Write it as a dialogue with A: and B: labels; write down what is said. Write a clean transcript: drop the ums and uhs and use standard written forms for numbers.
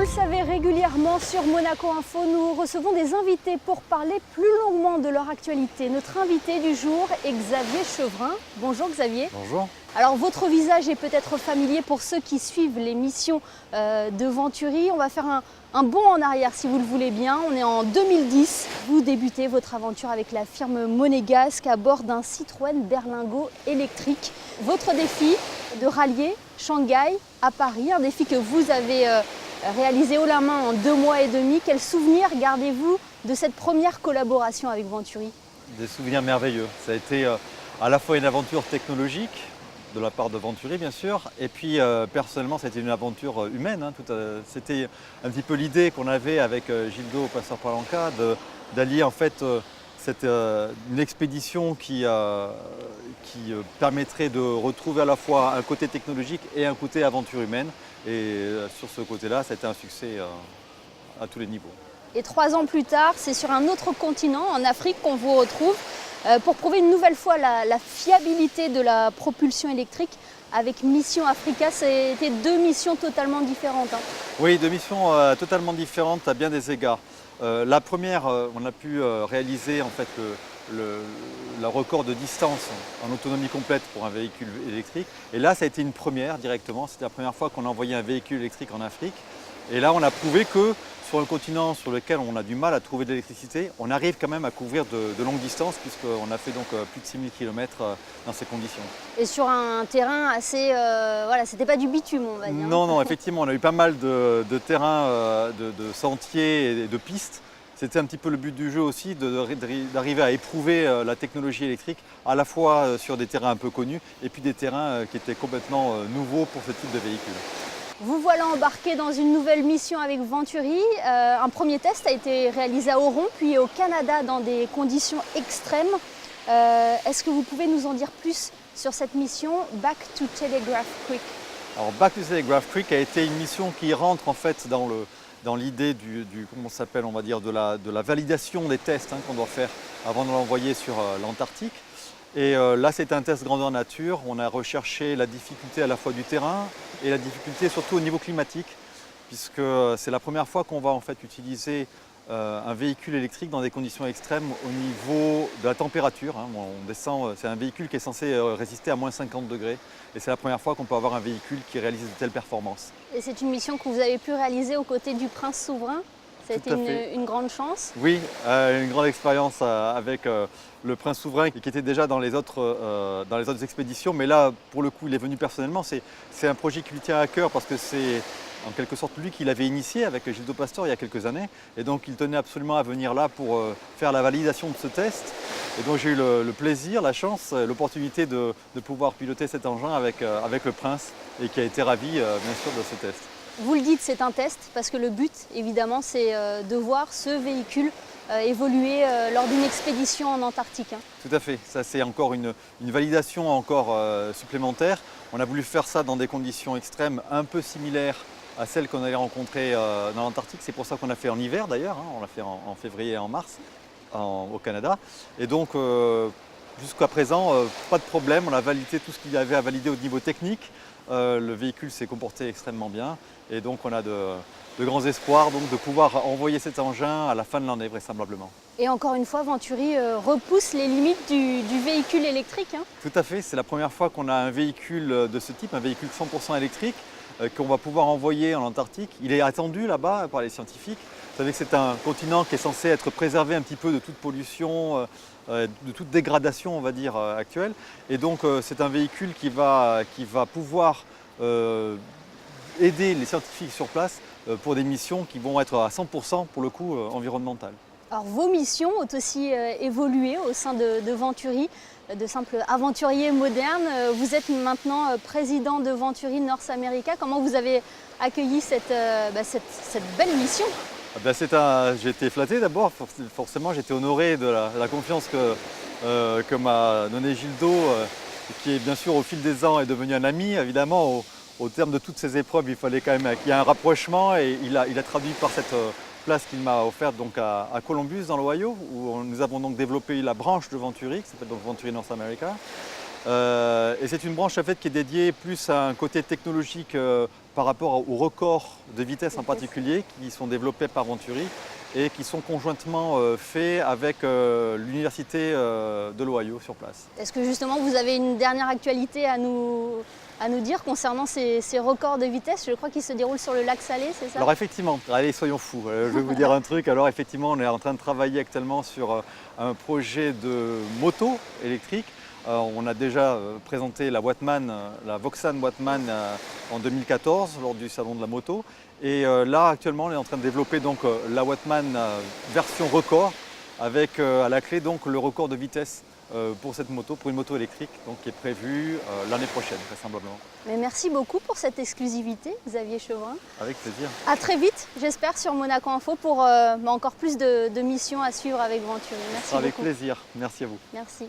A: le savez, régulièrement sur Monaco Info, nous recevons des invités pour parler plus longuement de leur actualité. Notre invité du jour est Xavier Chevrin. Bonjour Xavier.
B: Bonjour.
A: Alors votre visage est peut-être familier pour ceux qui suivent l'émission de Venturi. On va faire un bond en arrière si vous le voulez bien. On est en 2010. Vous débutez votre aventure avec la firme Monégasque à bord d'un Citroën Berlingo électrique. Votre défi de rallier Shanghai à Paris, un défi que vous avez réalisé haut la main en 2 mois et demi. Quel souvenir gardez-vous de cette première collaboration avec Venturi?
B: Des souvenirs merveilleux. Ça a été à la fois une aventure technologique de la part de Venturi bien sûr, et puis personnellement c'était une aventure humaine. C'était un petit peu l'idée qu'on avait avec Gildo Pastor Palanca d'allier en fait une expédition qui permettrait de retrouver à la fois un côté technologique et un côté aventure humaine. Et sur ce côté-là, c'était un succès à tous les niveaux.
A: Et 3 ans plus tard, c'est sur un autre continent, en Afrique, qu'on vous retrouve pour prouver une nouvelle fois la fiabilité de la propulsion électrique avec Mission Africa. C'était 2 missions totalement différentes.
B: Oui, 2 missions totalement différentes à bien des égards. La première, on a pu réaliser en fait le record de distance en autonomie complète pour un véhicule électrique. Et là, ça a été une première directement. C'était la première fois qu'on a envoyé un véhicule électrique en Afrique. Et là, on a prouvé que sur un continent sur lequel on a du mal à trouver de l'électricité, on arrive quand même à couvrir de longues distances puisqu'on a fait donc plus de 6000 km dans ces conditions.
A: Et sur un terrain assez... voilà, c'était pas du bitume, on va dire.
B: Non, non, effectivement, on a eu pas mal de terrains, de sentiers et de pistes. C'était un petit peu le but du jeu aussi, d'arriver à éprouver la technologie électrique à la fois sur des terrains un peu connus et puis des terrains qui étaient complètement nouveaux pour ce type de véhicule.
A: Vous voilà embarqué dans une nouvelle mission avec Venturi. Un premier test a été réalisé à Oron, puis au Canada dans des conditions extrêmes. Est-ce que vous pouvez nous en dire plus sur cette mission Back to Telegraph Creek?
B: Alors Back to Telegraph Creek a été une mission qui rentre en fait dans l'idée comment ça s'appelle, on va dire, de la validation des tests qu'on doit faire avant de l'envoyer sur l'Antarctique. Et là, c'est un test grandeur nature. On a recherché la difficulté à la fois du terrain et la difficulté surtout au niveau climatique, puisque c'est la première fois qu'on va en fait utiliser un véhicule électrique dans des conditions extrêmes au niveau de la température. On descend, c'est un véhicule qui est censé résister à moins 50 degrés. Et c'est la première fois qu'on peut avoir un véhicule qui réalise de telles performances.
A: Et c'est une mission que vous avez pu réaliser aux côtés du Prince Souverain. Ça a été une grande chance.
B: Oui, une grande expérience avec le Prince Souverain qui était déjà dans les autres expéditions. Mais là, pour le coup, il est venu personnellement. C'est un projet qui lui tient à cœur parce que c'est en quelque sorte lui qui l'avait initié avec Gildo Pastor il y a quelques années. Et donc il tenait absolument à venir là pour faire la validation de ce test. Et donc j'ai eu le plaisir, la chance, l'opportunité de pouvoir piloter cet engin avec le Prince et qui a été ravi bien sûr de ce test.
A: Vous le dites, c'est un test parce que le but évidemment c'est de voir ce véhicule évoluer lors d'une expédition en Antarctique.
B: Tout à fait, ça c'est encore une validation encore supplémentaire. On a voulu faire ça dans des conditions extrêmes un peu similaires à celles qu'on allait rencontrer dans l'Antarctique. C'est pour ça qu'on a fait en hiver d'ailleurs, on l'a fait en février et en mars au Canada. Et donc jusqu'à présent, pas de problème, on a validé tout ce qu'il y avait à valider au niveau technique. Le véhicule s'est comporté extrêmement bien et donc on a de grands espoirs donc, de pouvoir envoyer cet engin à la fin de l'année vraisemblablement.
A: Et encore une fois, Venturi repousse les limites du véhicule électrique.
B: Tout à fait, c'est la première fois qu'on a un véhicule de ce type, un véhicule 100% électrique qu'on va pouvoir envoyer en Antarctique. Il est attendu là-bas par les scientifiques. Vous savez que c'est un continent qui est censé être préservé un petit peu de toute pollution, de toute dégradation on va dire actuelle. Et donc c'est un véhicule qui va pouvoir aider les scientifiques sur place pour des missions qui vont être à 100% pour le coup environnementales.
A: Alors vos missions ont aussi évolué au sein de Venturi, de simples aventuriers modernes. Vous êtes maintenant président de Venturi North America. Comment vous avez accueilli cette belle mission?
B: J'ai été flatté d'abord, forcément j'étais honoré de la confiance que m'a donné Gildo, qui est bien sûr au fil des ans est devenu un ami. Évidemment, au terme de toutes ces épreuves, il fallait quand même qu'il y ait un rapprochement et il a traduit par cette place qu'il m'a offerte donc à Columbus dans l'Ohio, où nous avons donc développé la branche de Venturi, qui s'appelle donc Venturi North America. Et c'est une branche en fait, qui est dédiée plus à un côté technologique par rapport aux records de vitesse en particulier qui sont développés par Venturi et qui sont conjointement faits avec l'université de l'Ohio sur place.
A: Est-ce que justement vous avez une dernière actualité à nous dire concernant ces records de vitesse? Je crois qu'ils se déroulent sur le lac Salé, c'est ça?
B: Alors effectivement, allez soyons fous, je vais vous dire un truc. Alors effectivement, on est en train de travailler actuellement sur un projet de moto électrique. On a déjà présenté la Wattman, la Voxan Wattman en 2014 lors du salon de la moto. Et là actuellement on est en train de développer donc la Wattman version record avec à la clé donc le record de vitesse pour cette moto, pour une moto électrique donc, qui est prévue l'année prochaine vraisemblablement.
A: Mais merci beaucoup pour cette exclusivité, Xavier Chevrin.
B: Avec plaisir.
A: À très vite, j'espère, sur Monaco Info pour encore plus de missions à suivre avec Venturi. Merci beaucoup.
B: Avec plaisir, merci à vous.
A: Merci.